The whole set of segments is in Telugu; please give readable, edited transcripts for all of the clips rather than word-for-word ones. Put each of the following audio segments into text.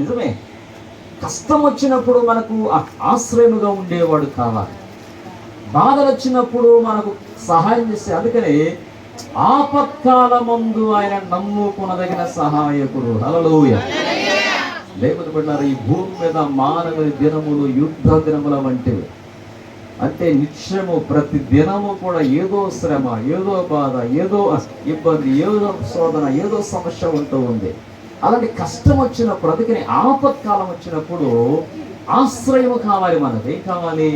నిజమే. కష్టం వచ్చినప్పుడు మనకు ఆశ్రయముగా ఉండేవాడు కావాలి. బాధలు వచ్చినప్పుడు మనకు సహాయం చేసే, అందుకని ఆపత్కాలమందు ఆయన నమ్ముకొనదగిన సహాయకుడు. హల్లెలూయా. లేకపోతే బిడ్డలారా, ఈ భూమి మీద మానవుని దినములు యుద్ధ దినముల వంటివి. అంటే నిత్యము ప్రతి దినము కూడా ఏదో శ్రమ, ఏదో బాధ, ఏదో ఇబ్బంది, ఏదో శోధన, ఏదో సమస్య ఉంటూ ఉంది. అలాంటి కష్టం వచ్చినప్పుడు, అందుకని ఆపత్కాలం వచ్చినప్పుడు ఆశ్రయము కావాలి. మనకు ఏం కావాలి?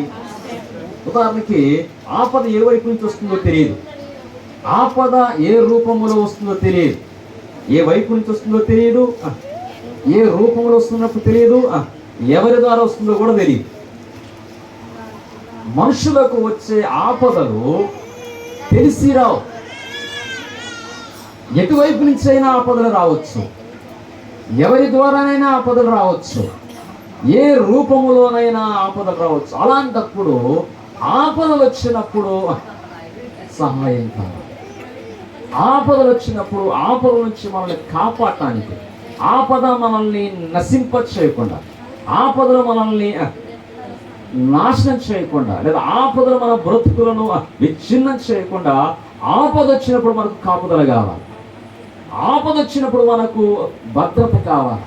ఉదాహరణకి ఆపద ఏ వైపు నుంచి వస్తుందో తెలియదు, ఆపద ఏ రూపంలో వస్తుందో తెలియదు, ఏ వైపు నుంచి వస్తుందో తెలియదు, ఏ రూపంలో వస్తున్నప్పుడు తెలియదు, ఎవరి ద్వారా వస్తుందో కూడా తెలియదు. మనుషులకు వచ్చే ఆపదలు తెలిసి రావు. ఎటువైపు నుంచి అయినా ఆపదలు రావచ్చు, ఎవరి ద్వారానైనా ఆపదలు రావచ్చు, ఏ రూపములోనైనా ఆపదలు రావచ్చు. అలాంటప్పుడు ఆపదలు వచ్చినప్పుడు సహాయం కావాలి. ఆపదలు వచ్చినప్పుడు ఆపద నుంచి మనల్ని కాపాడటానికి, ఆపద మనల్ని నశింప చేయకుండా, ఆపదలు మనల్ని నాశనం చేయకుండా, లేదా ఆపదలు మన బ్రతుకులను విచ్ఛిన్నం చేయకుండా, ఆపద వచ్చినప్పుడు మనకు కాపుదల కావాలి, ఆపద వచ్చినప్పుడు మనకు భద్రత కావాలి,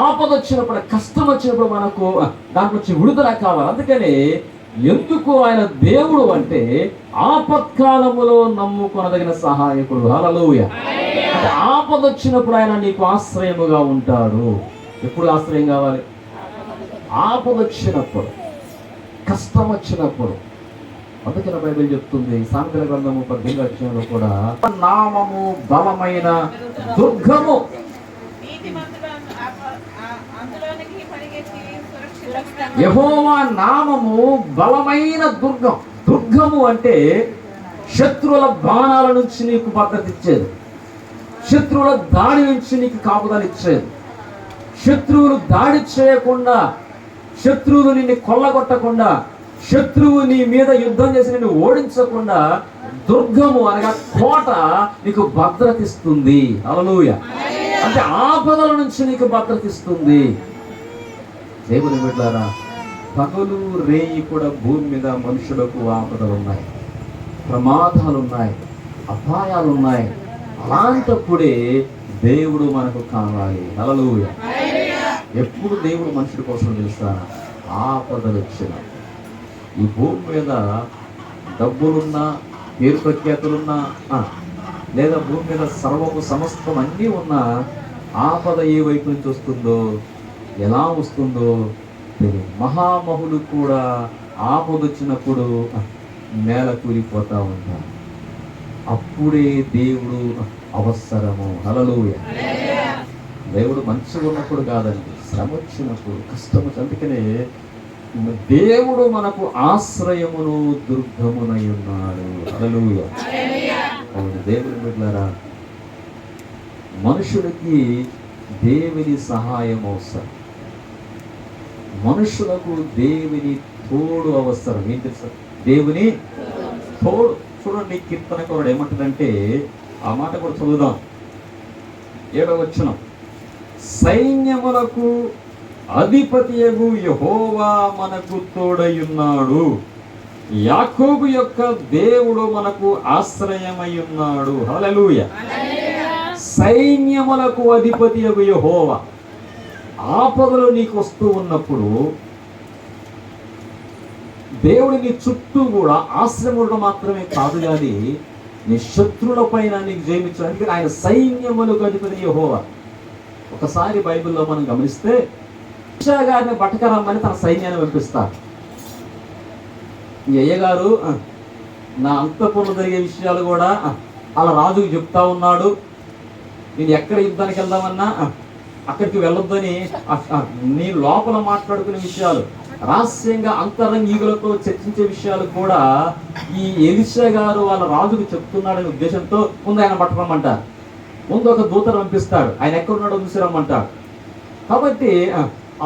ఆపద వచ్చినప్పుడు, కష్టం వచ్చినప్పుడు మనకు దాని నుంచి విడుదల కావాలి. అందుకని ఎందుకు ఆయన దేవుడు అంటే ఆపత్కాలములో నమ్ముకొనదగిన సహాయకుడు. హల్లెలూయా. అంటే ఆపద వచ్చినప్పుడు ఆయన నీకు ఆశ్రయముగా ఉంటాడు. ఎప్పుడు ఆశ్రయం కావాలి? ఆపద వచ్చినప్పుడు, కష్టం వచ్చినప్పుడు. అందుకని బైబిల్ చెప్తుంది, సామెతల గ్రంథము 18వ అధ్యాయంలో కూడా, నామము బలమైన దుర్గము, యెహోవా నామము బలమైన దుర్గం. దుర్గము అంటే శత్రువుల బాణాల నుంచి నీకు భద్రత ఇచ్చేది, శత్రువుల దాడి నుంచి నీకు కాపుదల ఇచ్చేది, శత్రువులు దాడి చేయకుండా, శత్రువులు నిన్ను కొల్లగొట్టకుండా, శత్రువు నీ మీద యుద్ధం చేసి నిన్ను ఓడించకుండా దుర్గము అనగా కోట నీకు భద్రత ఇస్తుంది. హల్లెలూయా. అంటే ఆపదల నుంచి నీకు భద్రత ఇస్తుంది. దేవుని బిడ్డలారా, పగలు రేయి కూడా భూమి మీద మనుషులకు ఆపదలు ఉన్నాయి, ప్రమాదాలు ఉన్నాయి, అపాయాలు ఉన్నాయి. అలాంటప్పుడే దేవుడు మనకు కావాలి. హల్లెలూయా. ఎప్పుడు దేవుడు మనుషుడి కోసం తెలుసా? ఆపదలు వచ్చిన, ఈ భూమి మీద డబ్బులున్నా, పేరు ప్రఖ్యాతులున్నా, లేదా భూమి మీద సర్వము సమస్తం అన్నీ ఉన్నా, ఆపద ఏ వైపు నుంచి వస్తుందో, ఎలా వస్తుందో తెలియదు. మహామహులు కూడా ఆపద వచ్చినప్పుడు నేల కూలిపోతూ ఉంటారు. అప్పుడే దేవుడు అవసరము. హల్లెలూయా. దేవుడు మంచిగా ఉన్నప్పుడు కాదండి, శ్రమ వచ్చినప్పుడు, కష్టం వచ్చి. అందుకనే దేవుడు మనకు ఆశ్రయమును దుర్గమునై ఉన్నాడు. హల్లెలూయా. దేవుని బిడ్డలారా, మనుషులకి దేవుని సహాయం అవసరం, మనుషులకు దేవుని తోడు అవసరం. ఏం తెలుసా? దేవుని తోడు. చూడండి, కీర్తనకారుడు ఏమంటుందంటే, ఆ మాట కూడా చదువుదాం. 7వ వచనం, సైన్యములకు అధిపతియగు యెహోవా మనకు తోడై ఉన్నాడు, యాకోబు యొక్క దేవుడు మనకు ఆశ్రయమై ఉన్నాడు. హల్లెలూయా. సైన్యములకు అధిపతియగు యెహోవా. ఆపదలు నీకు వస్తూ ఉన్నప్పుడు దేవుడు నీ చుట్టూ కూడా ఆశ్రయముడు మాత్రమే కాదు, కానీ నీ శత్రువుల పైన నీకు జయమించడానికి ఆయన సైన్యములకు అధిపతి యెహోవా. ఒకసారి బైబిల్లో మనం గమనిస్తే, ఎలీషా గారిని బట్టకరమ్మని తన సైన్యాన్ని పంపిస్తారు. ఈ అయ్యగారు నా అంతఃపురంలో జరిగే విషయాలు కూడా అలా రాజుకు చెప్తా ఉన్నాడు. నేను ఎక్కడ యుద్ధానికి వెళ్దామన్నా అక్కడికి వెళ్ళొద్దని, నీ లోపల మాట్లాడుకునే విషయాలు, రహస్యంగా అంతరంగికులతో చర్చించే విషయాలు కూడా ఈ ఎలీషా గారు వాళ్ళ రాజుకు చెప్తున్నాడనే ఉద్దేశంతో ముందు ఆయన పట్టరమ్మంటారు. ముందు ఒక దూతను పంపిస్తాడు, ఆయన ఎక్కడున్నాడో చూసి రమ్మంటాడు. కాబట్టి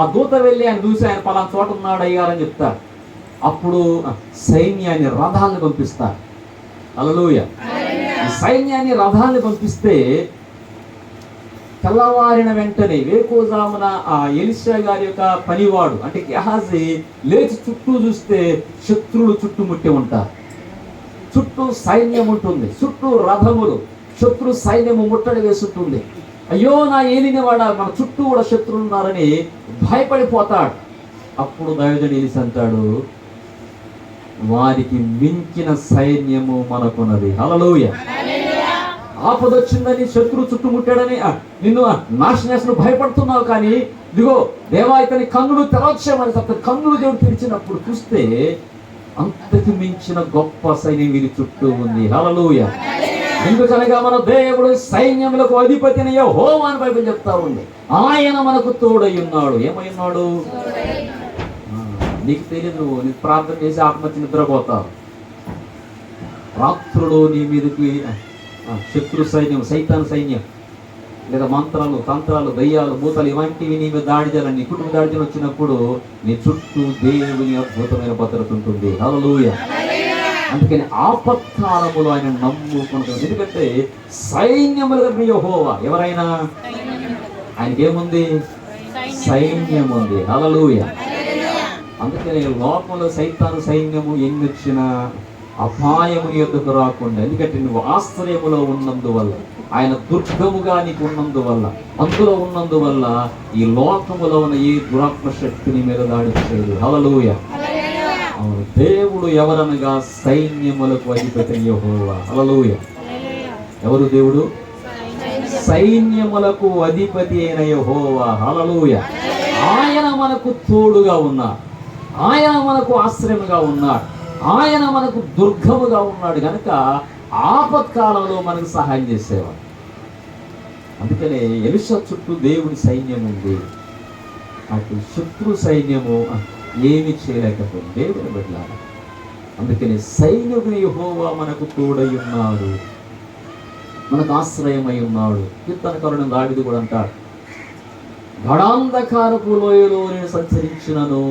ఆ దూత వెళ్ళి ఆయన చూసి ఆయన పలానా చోట ఉన్నాడు అయ్యారని చెప్తారు. అప్పుడు సైన్యాన్ని, రథాలను పంపిస్తారు. హల్లెలూయా. సైన్యాన్ని, రథాన్ని పంపిస్తే తెల్లవారిన వెంటనే వేకువజామున ఆ ఎలీషా గారి యొక్క పనివాడు అంటే గెహాజీ లేచి చుట్టూ చూస్తే శత్రువులు చుట్టుముట్టి ఉంటారు. చుట్టూ సైన్యం ఉంటుంది, చుట్టూ రథములు, శత్రు సైన్యము ముట్టడి వేస్తుంటుంది. అయ్యో నా ఏలినవాడ, మన చుట్టూ కూడా శత్రువులు ఉన్నారని భయపడిపోతాడు. అప్పుడు దైవజనుడు ఎలీషా అంటాడు, వారికి మించిన సైన్యము మనకున్నది. హల్లెలూయా. ఆపదొచ్చిందని శత్రువు చుట్టుముట్టాడని నిన్ను నాశనేశ్వరు భయపడుతున్నావు, కానీ ఇదిగో దేవా ఇతని కన్నులు తెరవచ్చేమని అతని కన్నులు దేవుడు తెరిచినప్పుడు చూస్తే అంతకు మించిన గొప్ప సైన్యం వీరి చుట్టూ ఉంది. హల్లెలూయా. ఎందుకనగా మన దేవుడు సైన్యములకు అధిపతి అయిన యెహోవా అని బైబిల్ చెప్తా ఉంది. ఆయన మనకు తోడై ఉన్నాడు. ఏమై ఉన్నాడు? నీకు తెలియదు, నీకు ప్రార్థన చేసి ఆత్మహత్య నిద్రపోతావు. రాత్రులు నీ మీదకి శత్రు సైన్యం, సైతాన్ సైన్యం, లేదా మంత్రాలు, తంత్రాలు, దయ్యాలు, భూతాలు ఇవంటివి నీ మీద దాడి చేయాలని, నీ కుటుంబ దాడి చేయాలని వచ్చినప్పుడు నీ చుట్టూ దేవుని అద్భుతమైన భద్రత ఉంటుంది. హల్లెలూయా. అందుకని ఆపత్కాలములో ఆయన నమ్ముకుంటాం. ఎందుకంటే సైన్యములు కలిగిన యెహోవా. ఎవరైనా ఆయనకేముంది? సైన్యం ఉంది. హల్లెలూయా. అందుకని లోకంలో సైతాను సైన్యము ఎన్నొచ్చిన అపాయము యొద్దకు రాకుండా, ఎందుకంటే నువ్వు ఆశ్రయములో ఉన్నందువల్ల, ఆయన దుర్గముగా నీకు ఉన్నందువల్ల, అందులో ఉన్నందువల్ల ఈ లోకములో ఉన్న ఈ దురాత్మ శక్తిని మీద దాడి చేయదు. హల్లెలూయా. దేవుడు ఎవరనగా సైన్యములకు అధిపతి యెహోవా. హల్లెలూయా. ఎవరు దేవుడు? సైన్యములకు అధిపతి అయిన యెహోవా. హల్లెలూయా. ఆయన మనకు తోడుగా ఉన్నాడు, ఆయన మనకు ఆశ్రయముగా ఉన్నాడు, ఆయన మనకు దుర్గముగా ఉన్నాడు కనుక ఆపత్కాలంలో మనకు సహాయం చేసేవాడు. అందుకనే ఎలీషా చుట్టూ దేవుని సైన్యం ఉంది. అటు శత్రు సైన్యము ఏమి చేయలేకపోయింది. దేవుని బిడ్డలారా, అందుకని సైన్యుని యెహోవా మనకు తోడై ఉన్నాడు, మనకు ఆశ్రయమై ఉన్నాడు. కీర్తనకారుడు దావీదు కూడా అంటాడు, గాఢాంధకారపు లోయలో నేను సంచరించినను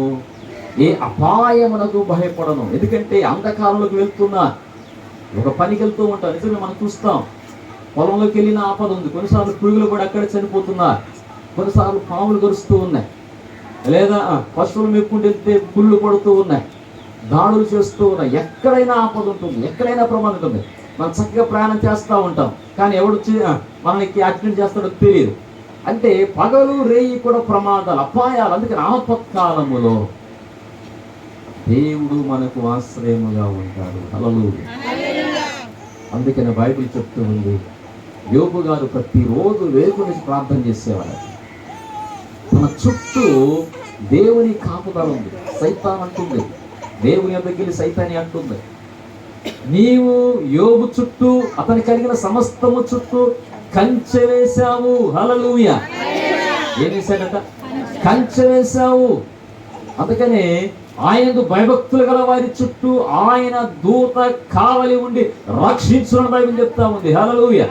ఏ అపాయమునకు భయపడను. ఎందుకంటే అంధకారంలోకి వెళ్తున్నా, ఒక పనికి వెళ్తూ ఉంటాం. నిజంగా మనం చూస్తాం, పొలంలోకి వెళ్ళిన ఆపద ఉంది. కొన్నిసార్లు పురుగులు కూడా అక్కడే చనిపోతున్నారు, కొన్నిసార్లు పాములు గరుస్తూ ఉన్నాయి, లేదా పశువులు మెప్పుకుంటూ వెళ్తే పుళ్ళు పడుతూ ఉన్నాయి, దాడులు చేస్తూ ఉన్నాయి. ఎక్కడైనా ఆపద ఉంటుంది, ఎక్కడైనా ప్రమాదం ఉంటుంది. మనం చక్కగా ప్రయాణం చేస్తూ ఉంటాం, కానీ ఎవడు మనకి యాక్సిడెంట్ చేస్తాడో తెలియదు. అంటే పగలు రేయి కూడా ప్రమాదాలు, అపాయాలు. అందుకని ఆపత్కాలములో దేవుడు మనకు ఆశ్రయముగా ఉంటాడు. హల్లెలూయా. అందుకని బైబిల్ చెప్తూ ఉంది, యోబు గారు ప్రతిరోజు వేకుని ప్రార్థన చేసేవాడు. తన చుట్టూ దేవుని కాపుదల ఉంది. సైతాన్ అంటుంది, దేవుని దగ్గరికి సైతాని అంటుంది, నీవు యోబు చుట్టూ, అతని కలిగిన సమస్తము చుట్టూ కంచె వేశావు. హల్లెలూయా. ఏం వేశాడట? కంచె వేశావు. అందుకనే ఆయనకు భయభక్తులు గల వారి చుట్టూ ఆయన దూత కావలి ఉండి రక్షించును బైబిల్ చెప్తా ఉంది. హల్లెలూయా.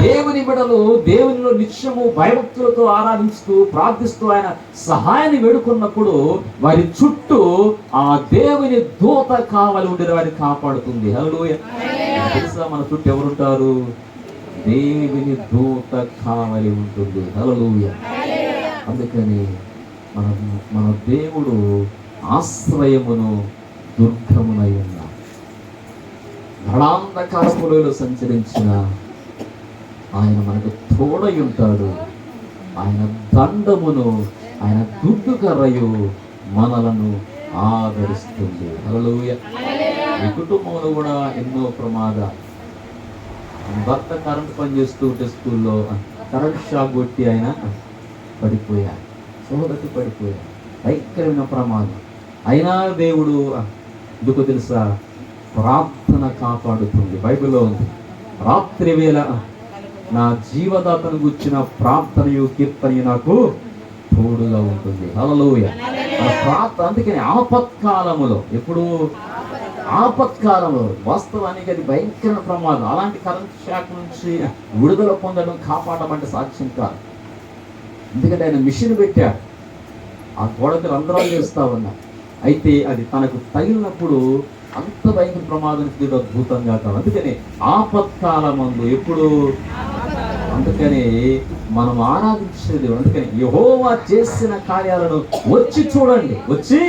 దేవుని బిడ్డలు దేవునిలో నిత్యము భయభక్తులతో ఆరాధిస్తూ ప్రార్థిస్తూ ఆయన సహాయాన్ని వేడుకున్నప్పుడు వారి చుట్టూ ఆ దేవుని దూత కావలి ఉండి వారిని కాపాడుతుంది. హల్లెలూయా. తెలుసా మన చుట్టూ ఎవరుంటారు? దేవుని దూత కావలి ఉంటుంది. హల్లెలూయా. అందుకని మన దేవుడు ఆశ్రయమును దుర్గమునై ఉన్నాడు. గాఢాంధకారములో సంచరించిన ఆయన మనకు తోడై ఉంటాడు. ఆయన దండమును, ఆయన దుడ్డు కర్రయు మనలను ఆదరిస్తుంది. హల్లెలూయా. ఈ కుటుంబంలో కూడా ఎన్నో ప్రమాదాలు. భర్త కరెంట్ పని చేస్తూ ఉంటే స్కూల్లో కరెంట్ షాక్ కొట్టి ఆయన పడిపోయాడు, సోదరికి పడిపోయాడు. భయంకరమైన ప్రమాదం. అయినా దేవుడు ఎందుకు తెలుసా? ప్రార్థన కాపాడుతుంది. బైబిల్లో ఉంది, రాత్రి వేళ నా జీవదాతను గుర్చిన ప్రార్థనయు కీర్తనయు నాకు తోడుగా ఉంటుంది. హల్లెలూయా. అందుకని ఆపత్కాలములో, ఎప్పుడు ఆపత్కాలంలో వాస్తవానికి అది భయంకర ప్రమాదం. అలాంటి కరెంట్ షాక్ నుంచి విడుదల పొందడం, కాపాడడం అంటే సాధ్యం కాదు. ఎందుకంటే ఆయన మిషన్ పెట్టాడు, ఆ గోడకి రంధ్రాలు చేస్తా ఉన్నా. అయితే అది తనకు తగిలినప్పుడు అంత భయంకర ప్రమాదం అద్భుతంగా కాదు. అందుకని ఆపత్కాలమందు ఎప్పుడు అందుకని మనం ఆరాధించే దేవుడు. అందుకని యెహోవా చేసిన కార్యాలను వచ్చి చూడండి, వచ్చి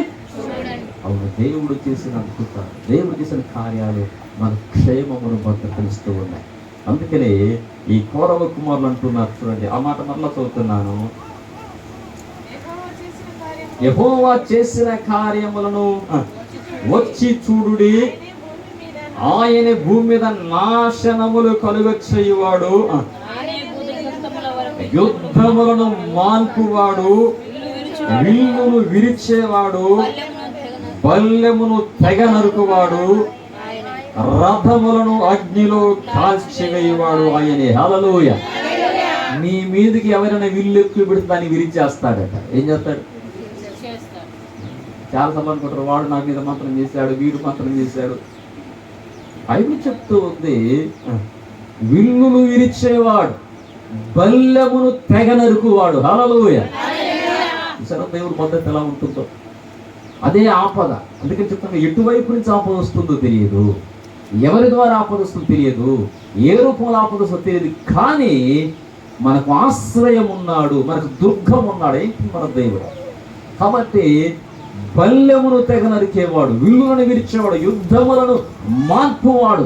అవును, దేవుడు చేసిన అద్భుతాలు, దేవుడు చేసిన కార్యాలు మన క్షేమమును భద్రతనిస్తూ ఉన్నాయి. అందుకని ఈ కౌరవ కుమారులు అంటున్నారు, చూడండి ఆ మాట మరలా చదువుతున్నాను. యెహోవా చేసిన కార్యములను వచ్చి చూడుడి, ఆయన భూమి మీద నాశనములు కలుగచేయువాడు, యుద్ధములను మాన్పువాడు, విల్లును విరిచేవాడు, బల్లెమును తెగ నరుకువాడు, రథములను అగ్నిలో కాల్చివేయువాడు ఆయనే. హల్లెలూయా. నీ మీదకి ఎవరైనా విల్లు ఎక్కువ పెడితే దాన్ని విరిచేస్తాడట. ఏం చేస్తాడు? చాలా సార్లు అనుకుంటారు, వాడు నా మీద మంత్రం చేశాడు, వీడు మంత్రం చేశాడు. బైబిల్ చెప్తూ ఉంది, విల్లును విరిచేవాడు, బల్లెమును తెగ నరుకువాడు. హల్లెలూయా. సరే, దేవుడి పద్ధతి ఎలా ఉంటుందో అదే ఆపద. అందుకని చెప్తాను, ఎటువైపు నుంచి ఆపద వస్తుందో తెలియదు, ఎవరి ద్వారా ఆపద వస్తుందో తెలియదు, ఏ రూపంలో ఆపద వస్తుందో తెలియదు. కానీ మనకు ఆశ్రయం ఉన్నాడు, మనకు దుర్గం ఉన్నాడు. ఏంటి? మన దేవుడు. కాబట్టి బల్లెమును తెగ నరికేవాడు, విల్లులను విరిచేవాడు, యుద్ధములను మార్పువాడు,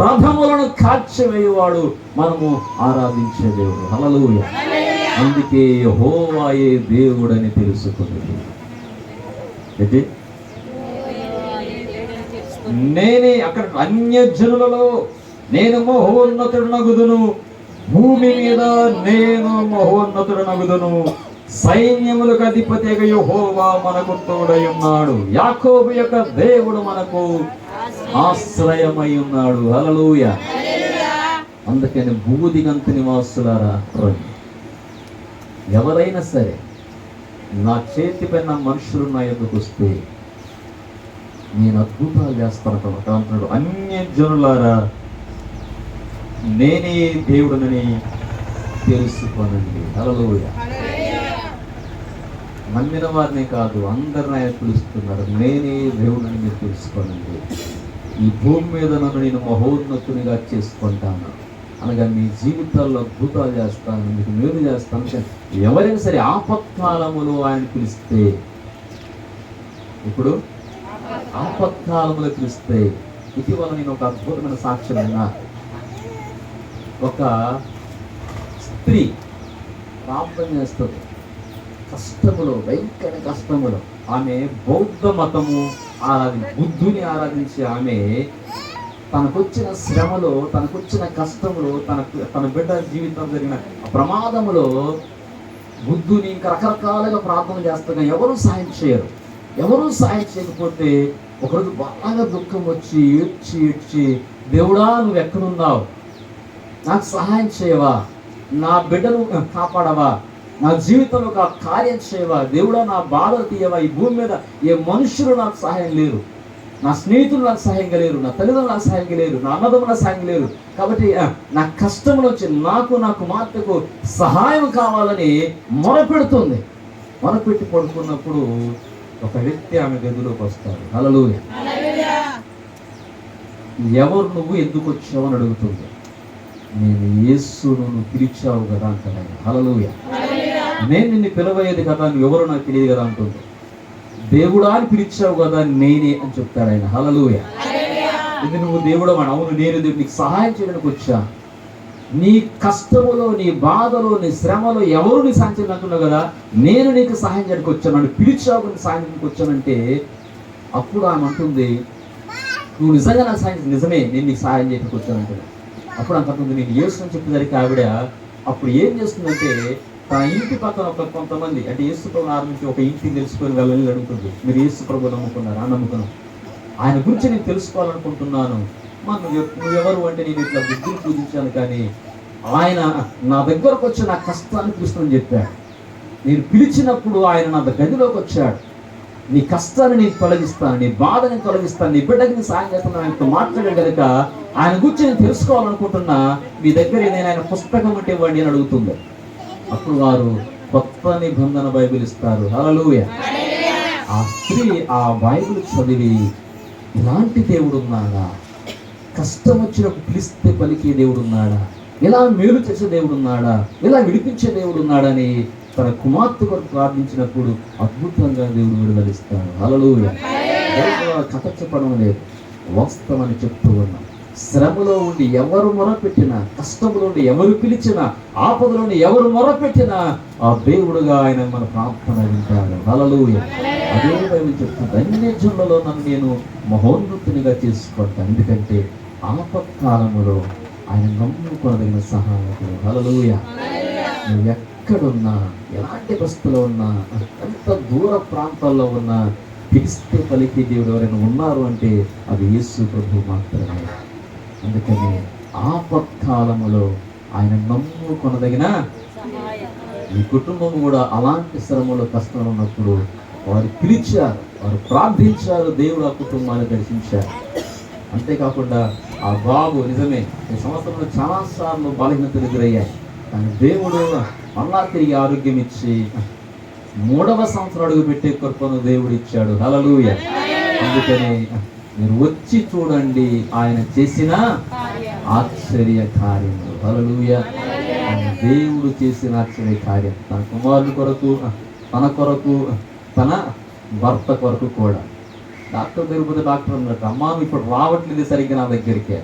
రథములను కాల్చివేయువాడు మనము ఆరాధించే దేవుడు. హల్లెలూయా. అందుకే యెహోవాయే దేవుడని తెలుసుకుంది. అయితే నేనే అక్కడ అన్యజనులలో నేను మహోన్నతుడనగుదును, భూమి మీద నేను మహోన్నతుడనగుదును, సైన్యములకు అధిపతిగా యెహోవా మనకు తోడై ఉన్నాడు, యాకోబు యొక్క దేవుడు మనకు ఆశ్రయమై ఉన్నాడు. హల్లెలూయా. అందుకని భూదిగంత నివాసులారా, ఎవరైనా సరే నా చేతిపైన మనుషులు నా ఎదురుకు వస్తే నేను అద్భుతాలు చేస్తాను అంటున్నాడు. అన్యజనులారా నేనే దేవుడనని తెలుసుకోనండి. హల్లెలూయా. నమ్మిన వారిని కాదు, అందరిని ఆయన పిలుస్తున్నాడు. నేనే దేవుడని మీరు తెలుసుకోనండి. ఈ భూమి మీద నన్ను నేను మహోన్నతునిగా చేసుకుంటాను అనగా మీ జీవితాల్లో అద్భుతాలు చేస్తాను, మీకు మేలు చేస్తాను. ఎవరైనా సరే ఆపత్కాలములో ఆయన పిలిస్తే, ఇప్పుడు ఆపత్కాలములో పిలిస్తే, ఇటీవల నేను ఒక అద్భుతమైన సాక్ష్యం విన్నా. ఒక స్త్రీ ప్రార్థన చేస్తుంది కష్టములో, భయంకర కష్టములో. ఆమె బౌద్ధ మతము బుద్ధుని ఆరాధించే ఆమె తనకొచ్చిన శ్రమలో, తనకొచ్చిన కష్టములో, తన బిడ్డ జీవితం జరిగిన ప్రమాదములో బుద్ధుని ఇంకా రకరకాలుగా ప్రార్థన చేస్తాగా ఎవరు సాయం చేయరు. ఎవరు సాయం చేయకపోతే ఒకరోజు బాగా దుఃఖం వచ్చి ఏడ్చి దేవుడా నువ్వు ఎక్కడున్నావు, నాకు సహాయం చేయవా, నా బిడ్డను కాపాడవా, నా జీవితంలో ఒక కార్యం చేయవా, దేవుడా నా బాధలు తీయవా, ఈ భూమి మీద ఏ మనుషులు నాకు సహాయం లేరు, నా స్నేహితులు నాకు సహాయంగా లేరు, నా తల్లిదండ్రులు నాకు సహాయంగా లేరు, నా అన్నదమ్ములు నాకు సహాయం లేరు. కాబట్టి నా కష్టంలో వచ్చి నా కుమార్తెకు సహాయం కావాలని మొరపెడుతుంది. మొరపెట్టి పడుకున్నప్పుడు ఒక వ్యక్తి ఆమె గదిలోకి వస్తాడు. హల్లెలూయా. ఎవరు నువ్వు, ఎందుకు వచ్చావు అని అడుగుతుంది. నేను యేసును నువ్వు పిలిచావు కదా అంటాడు. హల్లెలూయా. నేను నిన్ను పిలవయ్యేది కదా, నువ్వు ఎవరో నాకు తెలియదు కదా అంటుంది. దేవుడా అని పిలిచావు కదా, నేనే అని చెప్తాడు ఆయన. హల్లెలూయా. ఇది నువ్వు దేవుడు అని. అవును, నేను నీకు సహాయం చేయడానికి వచ్చా. నీ కష్టములో, నీ బాధలో, నీ శ్రమలో ఎవరు నీ సాయం చేయడానికి అంటున్నావు కదా, నేను నీకు సహాయం చేయడానికి వచ్చాను, నన్ను పిలిచావు నీకు సహాయం చేయడానికి వచ్చానంటే అప్పుడు ఆమె అంటుంది, నువ్వు నిజంగా నాకు సహాయం, నిజమే నేను నీకు సహాయం చేయడానికి వచ్చానంటే. అప్పుడు అంటుంది, నేను యేసు అని చెప్పేసరికి ఆవిడ అప్పుడు ఏం చేస్తుందంటే, తన ఇంటి పక్కన కొంతమంది అంటే యేసు ప్రభువుని ఆరంభించి ఒక ఇంటిని తెలుసుకొని వెళ్ళని అడుగుతుంది, మీరు యేసు ప్రభువు నమ్ముకున్నారా? నమ్ముకున్నాను, ఆయన గురించి నేను తెలుసుకోవాలనుకుంటున్నాను. నువ్వెవరు అంటే, నేను ఇట్లా బుద్ధిని పూజించాను, కానీ ఆయన నా దగ్గరకు వచ్చి నా కష్టాన్ని పిలుస్తుందని చెప్పాడు. నేను పిలిచినప్పుడు ఆయన నా గదిలోకి వచ్చాడు. నీ కష్టాన్ని నేను తొలగిస్తాను, నీ బాధని తొలగిస్తాను, నీ బిడ్డకి నేను సాయం చేస్తాను ఆయనతో మాట్లాడే కనుక ఆయన గురించి నేను తెలుసుకోవాలనుకుంటున్నా, మీ దగ్గర ఏదైనా ఆయన పుస్తకం ఉంటే ఇవ్వండి అని అడుగుతుంది. అప్పుడు వారు కొత్త నిబంధన బైబిల్ ఇస్తారు. హల్లెలూయా. ఆ స్త్రీ ఆ బైబిల్ చదివి, ఇలాంటి దేవుడు ఉన్నాడా, కష్టం వచ్చినప్పుడు పిలిస్తే పలికే దేవుడు ఉన్నాడా, ఇలా మేలు చేసే దేవుడు ఉన్నాడా, ఇలా విడిపించే దేవుడు ఉన్నాడని తన కుమార్తె కొరకు ప్రార్థించినప్పుడు అద్భుతంగా దేవుడు విడుదలిస్తాడు. హల్లెలూయా. కథ చెప్పడం లేదు, వాస్తవాన్ని చెప్తూ ఉన్నాం. శ్రమలో ఉండి ఎవరు మొరపెట్టినా, కష్టంలో ఉండి ఎవరు పిలిచినా, ఆపదలోని ఎవరు మొరపెట్టినా ఆ దేవుడుగా ఆయన మన ప్రార్థన వింటాడు. హల్లెలూయా. అదే బైబిల్ చెప్తుంది, అన్ని జనులలో నన్ను నేను మహోన్నతునిగా చేసుకుంటాను, ఎందుకంటే ఆపత్కాలములో ఆయన నమ్ముకొనదగిన సహాయకుడు. హల్లెలూయా. నువ్వు ఎక్కడున్నా, ఎలాంటి పరిస్థితుల్లో ఉన్నా, ఎంత దూర ప్రాంతాల్లో ఉన్నా, పిలిస్తే పలికి దేవుడు ఎవరైనా ఉన్నారు అంటే అది యేసు ప్రభు మాత్రమే. అందుకని ఆపత్కాలములో ఆయన నమ్ముకొనదగిన, ఈ కుటుంబం కూడా అలాంటి శ్రమలో కష్టంలో ఉన్నప్పుడు వారు పిలిచారు, వారు ప్రార్థించారు, దేవుడు ఆ కుటుంబాన్ని దర్శించారు. అంతేకాకుండా ఆ బాబు నిజమే ఈ సంవత్సరంలో చాలాసార్లు బలహీనతలు ఎదురయ్యాయి, కానీ దేవుడు మళ్ళా తిరిగి ఆరోగ్యం ఇచ్చి 3వ సంవత్సరం అడుగు పెట్టే కృపను దేవుడు ఇచ్చాడు. హల్లెలూయా. అందుకని మీరు వచ్చి చూడండి ఆయన చేసిన ఆశ్చర్య కార్యములు. హల్లెలూయా. దేవుడు చేసిన ఆశ్చర్య కార్యం తన కుమారుని కొరకు, తన కొరకు, తన భర్త కొరకు కూడా. డాక్టర్ దగ్గర డాక్టర్ అన్నట్టు, అమ్మా ఇప్పుడు రావట్లేదు సరిగ్గా నా దగ్గరికి,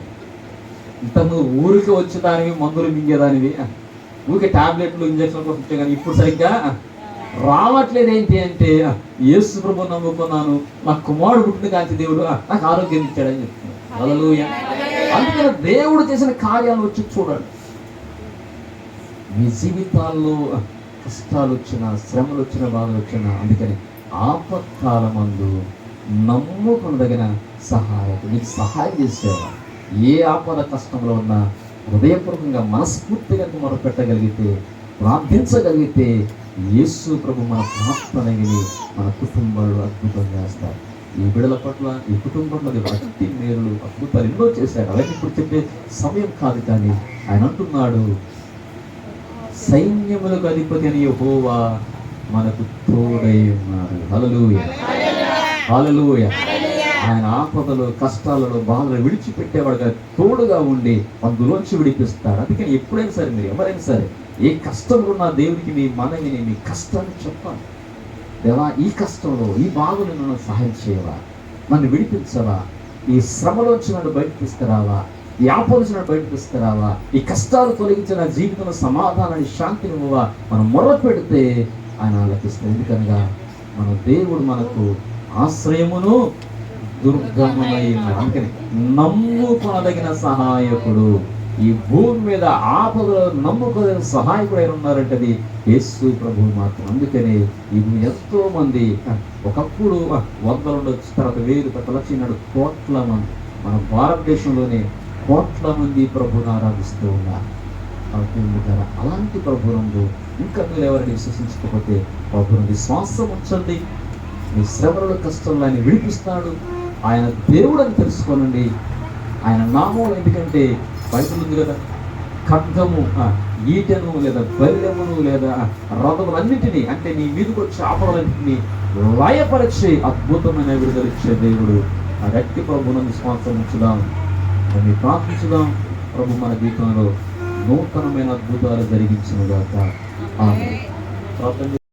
ఇంతకు ఊరికి వచ్చేదానివి, మందులు మింగేదానివి, ఊరికే టాబ్లెట్లు ఇంజక్షన్ల కోసం వచ్చే, కానీ ఇప్పుడు సరిగ్గా రావట్లేదు. ఏంటి అంటే యేసు ప్రభువుని నమ్ముకున్నాను, నా కుమారుడు పుట్టిన కాంచి దేవుడు నాకు ఆరోగ్యం ఇచ్చాడని చెప్తున్నాడు. హల్లెలూయా. అందుకని దేవుడు చేసిన కార్యాలు వచ్చి చూడండి. మీ జీవితాల్లో కష్టాలు వచ్చినా, శ్రమలు వచ్చినా, బాధలు వచ్చినా, అందుకని ఆపత్కాలమందు నమ్ముకొనదగిన సహాయకుడు మీకు సహాయం చేసేవా. ఏ ఆపద కష్టంలో ఉన్నా హృదయపూర్వకంగా మనస్ఫూర్తిగా మొరపెట్టగలిగితే, ప్రార్థించగలిగితే యేసు ప్రభు మన ప్రార్థన విని మన కుటుంబాలు అద్భుతం చేస్తారు. ఈ బిడ్డల పట్ల, ఈ కుటుంబంలో అతి మేలు అద్భుతాలు ఎన్నో చేశాడు. అవన్నీ ఇప్పుడు చెప్పే సమయం కాదు, కానీ ఆయన అంటున్నాడు, సైన్యములకు అధిపతి అని యెహోవా మనకు తోడై ఉన్నాడు. హల్లెలూయా. హల్లెలూయా. ఆయన ఆపదలు, కష్టాలలో, బాధలు విడిచిపెట్టేవాడుగా తోడుగా ఉండి అందులోంచి విడిపిస్తాడు. అందుకని ఎప్పుడైనా సరే, మీరు ఎవరైనా సరే ఏ కష్టంలో ఉన్న దేవుడికి మీ మనవిని, మీ కష్టాన్ని చెప్పాలి. దేవా, ఈ కష్టంలో, ఈ బాధలు నన్ను సహాయం చేయవా, నన్ను విడిపించవా, ఈ శ్రమలోంచి నన్ను బయటకు తీసుకురావా, ఈ ఆపదలోంచి నన్ను బయటకు తీసుకురావా, ఈ కష్టాలు తొలగించిన జీవితంలో సమాధానాన్ని, శాంతిని ఇవ్వవా. మనం మొర్ర పెడితే ఆయన ఆలకిస్తాడు. ఎందుకనగా మన దేవుడు మనకు ఆశ్రయమును దుర్గమునైన, అందుకని నమ్ముకొనదగిన సహాయకుడు. ఈ భూమి మీద ఆపదలో నమ్ముకోదగిన సహాయకుడు ఆయన ఉన్నారంటే అది యేసు ప్రభు మాత్రం. అందుకని ఇది ఎంతో మంది ఒకప్పుడు 100 ఉండొచ్చు, తర్వాత 1000, తర్వాత 1,00,000, కోట్ల మంది, మన భారతదేశంలోనే కోట్ల మంది ప్రభువుని ఆరాధిస్తూ ఉన్నారు. అలాంటి ప్రభువునందు ఇంకా మీరు ఎవరిని విశ్వసించకపోతే ప్రభువుని విశ్వాసం ఉంచండి. మీ శ్రమలలో, కష్టంలో ఆయన విడిపిస్తాడు. ఆయన దేవుడు అని తెలుసుకోనండి. ఆయన నామం, ఎందుకంటే బైబిల్ ఉంది కదా, ఖడ్గము, ఈటెను లేదా బల్యమును లేదా రథములన్నింటినీ, అంటే నీ మీదకి వచ్చే ఆపదలన్నింటినీ లయపరిచే అద్భుతమైన విడుదలిచ్చే దేవుడు. ఆ గట్టి ప్రభువును విశ్వాసం ఉంచుదాం, దాన్ని ప్రార్థించుదాం. ప్రభు మన జీవితంలో నూతనమైన అద్భుతాలు జరిగించునుగాక. ఆమేన్.